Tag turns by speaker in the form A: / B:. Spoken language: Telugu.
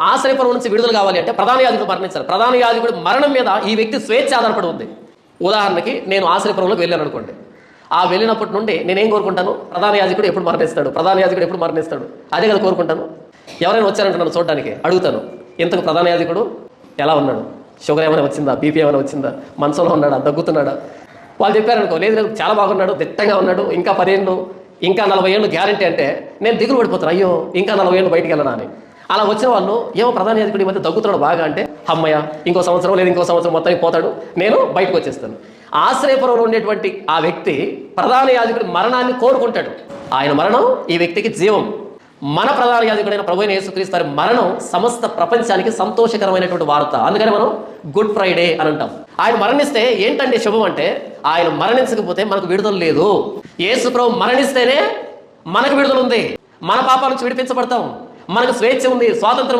A: ఆశ్రయపురం నుంచి విడుదల కావాలి అంటే ప్రధాన యాజకుడు మరణించాలి. ప్రధాన యాజకుడు మరణం మీద ఈ వ్యక్తి స్వేచ్ఛ ఆధారపడి ఉంది. ఉదాహరణకి నేను ఆశ్రయపురంలోకి వెళ్ళాను అనుకోండి. ఆ వెళ్ళినప్పటి నుండి నేనేం కోరుకుంటాను? ప్రధాన యాజకుడు ఎప్పుడు మరణిస్తాడు, ప్రధాన యాజకుడు ఎప్పుడు మరణిస్తాడు, అదే కదా కోరుకుంటాను. ఎవరైనా వచ్చారంటున్నాను చూడడానికి, అడుగుతాను, ఇంతకు ప్రధాన యాజకుడు ఎలా ఉన్నాడు, షుగర్ ఏమైనా వచ్చిందా, బీపీ ఏమైనా వచ్చిందా, మనసులో ఉన్నాడా, దగ్గుతున్నాడా? వాళ్ళు చెప్పారనుకో, లేదు లేదు చాలా బాగున్నాడు, దిట్టంగా ఉన్నాడు, ఇంకా 10 ఏళ్ళు ఇంకా 40 ఏళ్ళు గ్యారంటీ అంటే నేను దిగులు పడిపోతాను, అయ్యో ఇంకా 40 ఏళ్ళు బయటికి వెళ్ళనా అని. అలా వచ్చిన వాళ్ళు ఏమో ప్రధాన యాజకుడి మధ్య దగ్గుతున్నాడు బాగా అంటే, అమ్మయ్య ఇంకో సంవత్సరం లేదు ఇంకో సంవత్సరం మొత్తానికి పోతాడు, నేను బయటకు వచ్చేస్తాను. ఆశ్రయపురంలో ఉండేటువంటి ఆ వ్యక్తి ప్రధాన యాజకుడి మరణాన్ని కోరుకుంటాడు. ఆయన మరణం ఈ వ్యక్తికి జీవం. మన ప్రధాన యాజకుడైన ప్రభువైన యేసుక్రీస్తు వారి మరణం సమస్త ప్రపంచానికి సంతోషకరమైనటువంటి వార్త. అందుకని మనం గుడ్ ఫ్రైడే అని అంటాం. ఆయన మరణిస్తే ఏంటంటే శుభం అంటే, ఆయన మరణించకపోతే మనకు విడుదల లేదు. యేసు ప్రభు మరణిస్తేనే మనకు విడుదల ఉంది, మన పాపాల నుంచి విడిపించబడతాం, మనకు స్వేచ్ఛ ఉంది, స్వాతంత్రం ఉంది.